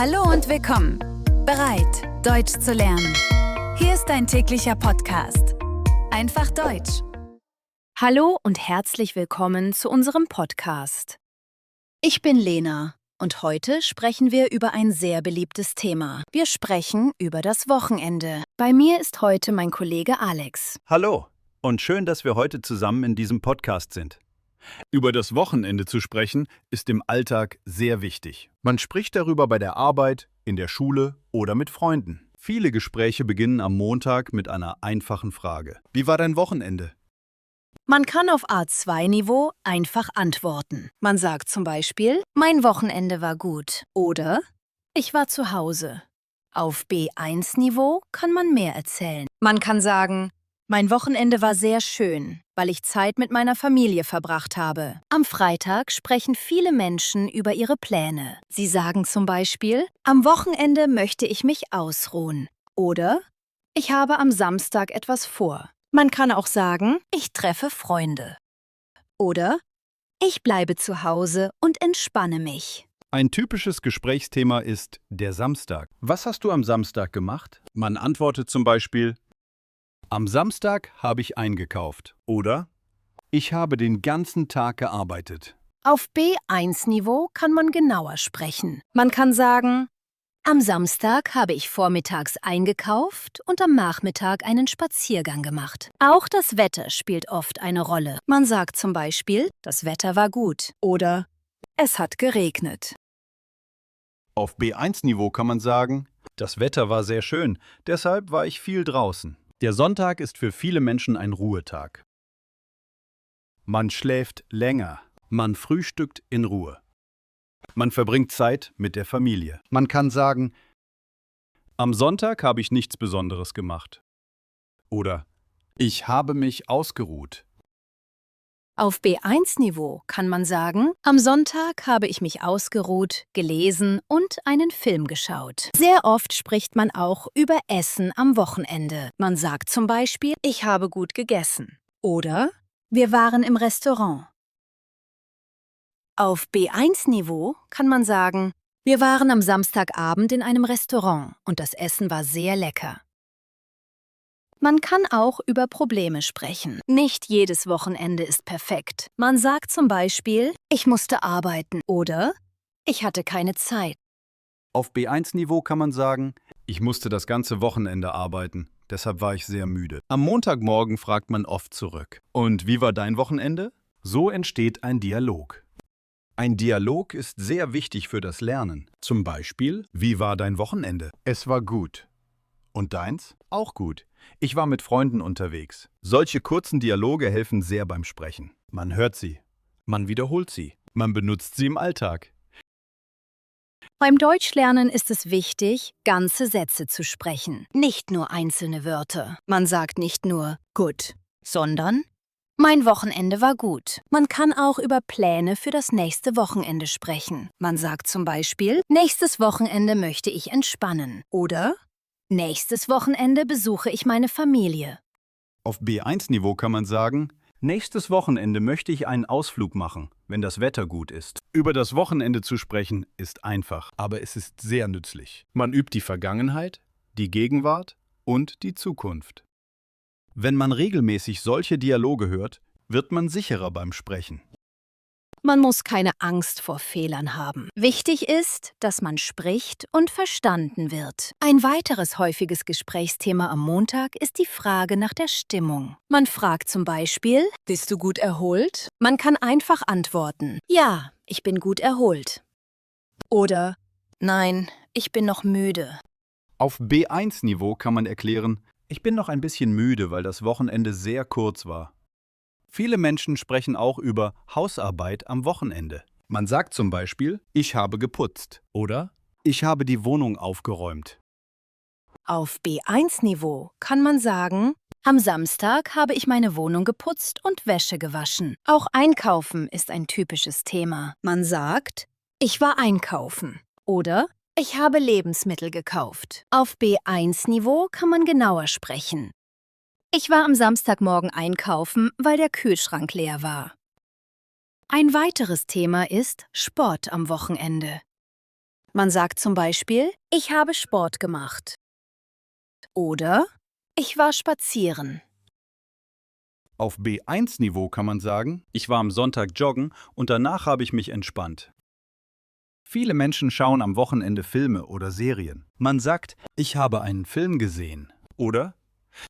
Hallo und willkommen. Bereit, Deutsch zu lernen. Hier ist dein täglicher Podcast. Einfach Deutsch. Hallo und herzlich willkommen zu unserem Podcast. Ich bin Lena und heute sprechen wir über ein sehr beliebtes Thema. Wir sprechen über das Wochenende. Bei mir ist heute mein Kollege Alex. Hallo und schön, dass wir heute zusammen in diesem Podcast sind. Über das Wochenende zu sprechen, ist im Alltag sehr wichtig. Man spricht darüber bei der Arbeit, in der Schule oder mit Freunden. Viele Gespräche beginnen am Montag mit einer einfachen Frage. Wie war dein Wochenende? Man kann auf A2-Niveau einfach antworten. Man sagt zum Beispiel, mein Wochenende war gut oder ich war zu Hause. Auf B1-Niveau kann man mehr erzählen. Man kann sagen, mein Wochenende war sehr schön, weil ich Zeit mit meiner Familie verbracht habe. Am Freitag sprechen viele Menschen über ihre Pläne. Sie sagen zum Beispiel, am Wochenende möchte ich mich ausruhen. Oder ich habe am Samstag etwas vor. Man kann auch sagen, ich treffe Freunde. Oder ich bleibe zu Hause und entspanne mich. Ein typisches Gesprächsthema ist der Samstag. Was hast du am Samstag gemacht? Man antwortet zum Beispiel, am Samstag habe ich eingekauft. Oder ich habe den ganzen Tag gearbeitet. Auf B1-Niveau kann man genauer sprechen. Man kann sagen, am Samstag habe ich vormittags eingekauft und am Nachmittag einen Spaziergang gemacht. Auch das Wetter spielt oft eine Rolle. Man sagt zum Beispiel, das Wetter war gut oder es hat geregnet. Auf B1-Niveau kann man sagen, das Wetter war sehr schön, deshalb war ich viel draußen. Der Sonntag ist für viele Menschen ein Ruhetag. Man schläft länger, man frühstückt in Ruhe. Man verbringt Zeit mit der Familie. Man kann sagen, am Sonntag habe ich nichts Besonderes gemacht. Oder ich habe mich ausgeruht. Auf B1-Niveau kann man sagen, am Sonntag habe ich mich ausgeruht, gelesen und einen Film geschaut. Sehr oft spricht man auch über Essen am Wochenende. Man sagt zum Beispiel, ich habe gut gegessen. Oder wir waren im Restaurant. Auf B1-Niveau kann man sagen, wir waren am Samstagabend in einem Restaurant und das Essen war sehr lecker. Man kann auch über Probleme sprechen. Nicht jedes Wochenende ist perfekt. Man sagt zum Beispiel, ich musste arbeiten oder ich hatte keine Zeit. Auf B1-Niveau kann man sagen, ich musste das ganze Wochenende arbeiten, deshalb war ich sehr müde. Am Montagmorgen fragt man oft zurück. Und wie war dein Wochenende? So entsteht ein Dialog. Ein Dialog ist sehr wichtig für das Lernen. Zum Beispiel, wie war dein Wochenende? Es war gut. Und deins? Auch gut. Ich war mit Freunden unterwegs. Solche kurzen Dialoge helfen sehr beim Sprechen. Man hört sie, man wiederholt sie, man benutzt sie im Alltag. Beim Deutschlernen ist es wichtig, ganze Sätze zu sprechen, nicht nur einzelne Wörter. Man sagt nicht nur gut, sondern mein Wochenende war gut. Man kann auch über Pläne für das nächste Wochenende sprechen. Man sagt zum Beispiel, nächstes Wochenende möchte ich entspannen. Oder nächstes Wochenende besuche ich meine Familie. Auf B1-Niveau kann man sagen, nächstes Wochenende möchte ich einen Ausflug machen, wenn das Wetter gut ist. Über das Wochenende zu sprechen ist einfach, aber es ist sehr nützlich. Man übt die Vergangenheit, die Gegenwart und die Zukunft. Wenn man regelmäßig solche Dialoge hört, wird man sicherer beim Sprechen. Man muss keine Angst vor Fehlern haben. Wichtig ist, dass man spricht und verstanden wird. Ein weiteres häufiges Gesprächsthema am Montag ist die Frage nach der Stimmung. Man fragt zum Beispiel, bist du gut erholt? Man kann einfach antworten, ja, ich bin gut erholt. Oder, nein, ich bin noch müde. Auf B1-Niveau kann man erklären, ich bin noch ein bisschen müde, weil das Wochenende sehr kurz war. Viele Menschen sprechen auch über Hausarbeit am Wochenende. Man sagt zum Beispiel, ich habe geputzt oder ich habe die Wohnung aufgeräumt. Auf B1-Niveau kann man sagen, am Samstag habe ich meine Wohnung geputzt und Wäsche gewaschen. Auch Einkaufen ist ein typisches Thema. Man sagt, ich war einkaufen oder ich habe Lebensmittel gekauft. Auf B1-Niveau kann man genauer sprechen. Ich war am Samstagmorgen einkaufen, weil der Kühlschrank leer war. Ein weiteres Thema ist Sport am Wochenende. Man sagt zum Beispiel, ich habe Sport gemacht. Oder ich war spazieren. Auf B1-Niveau kann man sagen, ich war am Sonntag joggen und danach habe ich mich entspannt. Viele Menschen schauen am Wochenende Filme oder Serien. Man sagt, ich habe einen Film gesehen oder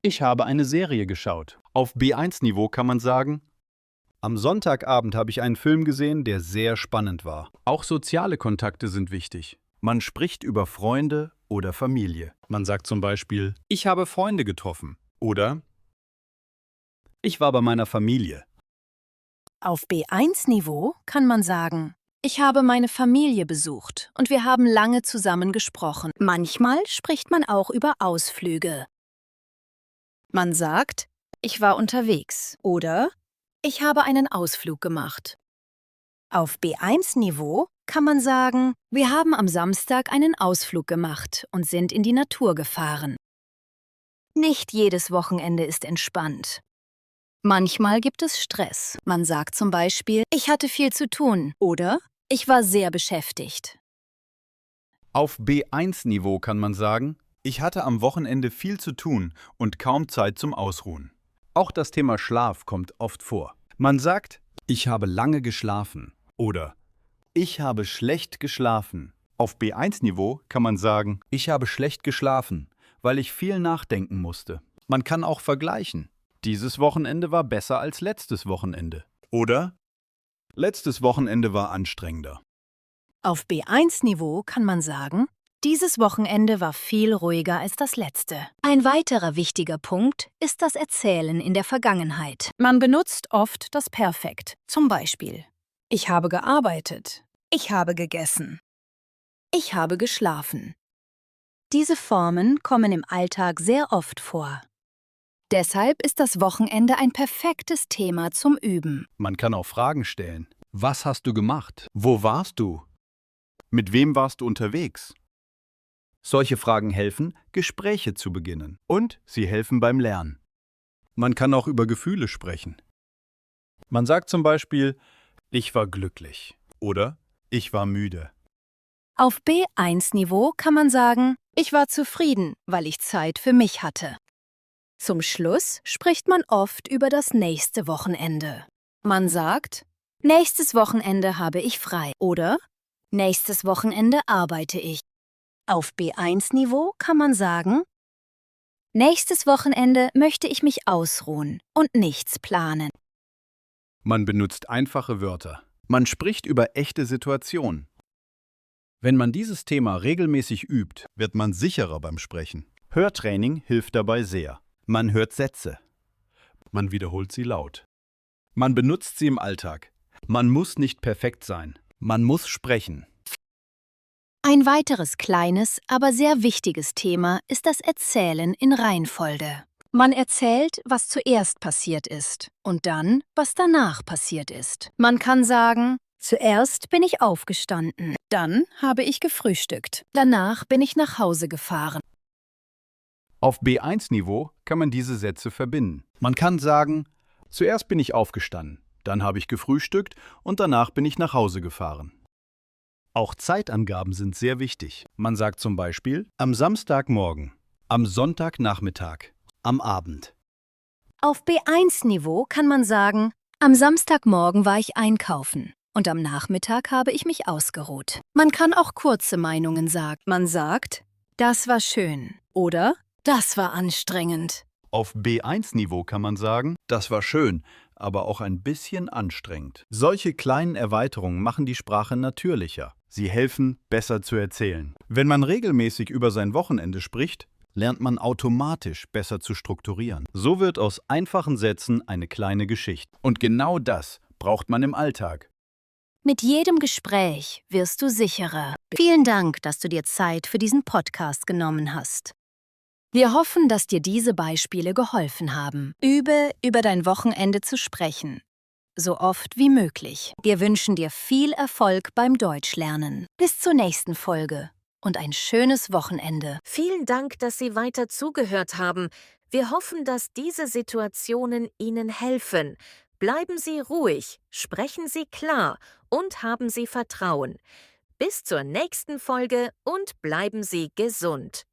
ich habe eine Serie geschaut. Auf B1-Niveau kann man sagen, am Sonntagabend habe ich einen Film gesehen, der sehr spannend war. Auch soziale Kontakte sind wichtig. Man spricht über Freunde oder Familie. Man sagt zum Beispiel, ich habe Freunde getroffen oder ich war bei meiner Familie. Auf B1-Niveau kann man sagen, ich habe meine Familie besucht und wir haben lange zusammen gesprochen. Manchmal spricht man auch über Ausflüge. Man sagt, ich war unterwegs oder ich habe einen Ausflug gemacht. Auf B1-Niveau kann man sagen, wir haben am Samstag einen Ausflug gemacht und sind in die Natur gefahren. Nicht jedes Wochenende ist entspannt. Manchmal gibt es Stress. Man sagt zum Beispiel, ich hatte viel zu tun oder ich war sehr beschäftigt. Auf B1-Niveau kann man sagen, ich hatte am Wochenende viel zu tun und kaum Zeit zum Ausruhen. Auch das Thema Schlaf kommt oft vor. Man sagt, ich habe lange geschlafen oder ich habe schlecht geschlafen. Auf B1-Niveau kann man sagen, ich habe schlecht geschlafen, weil ich viel nachdenken musste. Man kann auch vergleichen. Dieses Wochenende war besser als letztes Wochenende. Oder letztes Wochenende war anstrengender. Auf B1-Niveau kann man sagen, dieses Wochenende war viel ruhiger als das letzte. Ein weiterer wichtiger Punkt ist das Erzählen in der Vergangenheit. Man benutzt oft das Perfekt. Zum Beispiel, ich habe gearbeitet, ich habe gegessen, ich habe geschlafen. Diese Formen kommen im Alltag sehr oft vor. Deshalb ist das Wochenende ein perfektes Thema zum Üben. Man kann auch Fragen stellen. Was hast du gemacht? Wo warst du? Mit wem warst du unterwegs? Solche Fragen helfen, Gespräche zu beginnen. Und sie helfen beim Lernen. Man kann auch über Gefühle sprechen. Man sagt zum Beispiel, ich war glücklich oder ich war müde. Auf B1-Niveau kann man sagen, ich war zufrieden, weil ich Zeit für mich hatte. Zum Schluss spricht man oft über das nächste Wochenende. Man sagt, nächstes Wochenende habe ich frei oder nächstes Wochenende arbeite ich. Auf B1-Niveau kann man sagen, nächstes Wochenende möchte ich mich ausruhen und nichts planen. Man benutzt einfache Wörter. Man spricht über echte Situationen. Wenn man dieses Thema regelmäßig übt, wird man sicherer beim Sprechen. Hörtraining hilft dabei sehr. Man hört Sätze. Man wiederholt sie laut. Man benutzt sie im Alltag. Man muss nicht perfekt sein. Man muss sprechen. Ein weiteres kleines, aber sehr wichtiges Thema ist das Erzählen in Reihenfolge. Man erzählt, was zuerst passiert ist und dann, was danach passiert ist. Man kann sagen, zuerst bin ich aufgestanden, dann habe ich gefrühstückt, danach bin ich nach Hause gefahren. Auf B1-Niveau kann man diese Sätze verbinden. Man kann sagen, zuerst bin ich aufgestanden, dann habe ich gefrühstückt und danach bin ich nach Hause gefahren. Auch Zeitangaben sind sehr wichtig. Man sagt zum Beispiel am Samstagmorgen, am Sonntagnachmittag, am Abend. Auf B1-Niveau kann man sagen, am Samstagmorgen war ich einkaufen und am Nachmittag habe ich mich ausgeruht. Man kann auch kurze Meinungen sagen. Man sagt, das war schön oder das war anstrengend. Auf B1-Niveau kann man sagen, das war schön, aber auch ein bisschen anstrengend. Solche kleinen Erweiterungen machen die Sprache natürlicher. Sie helfen, besser zu erzählen. Wenn man regelmäßig über sein Wochenende spricht, lernt man automatisch besser zu strukturieren. So wird aus einfachen Sätzen eine kleine Geschichte. Und genau das braucht man im Alltag. Mit jedem Gespräch wirst du sicherer. Vielen Dank, dass du dir Zeit für diesen Podcast genommen hast. Wir hoffen, dass dir diese Beispiele geholfen haben. Übe, über dein Wochenende zu sprechen. So oft wie möglich. Wir wünschen dir viel Erfolg beim Deutschlernen. Bis zur nächsten Folge und ein schönes Wochenende. Vielen Dank, dass Sie weiter zugehört haben. Wir hoffen, dass diese Situationen Ihnen helfen. Bleiben Sie ruhig, sprechen Sie klar und haben Sie Vertrauen. Bis zur nächsten Folge und bleiben Sie gesund.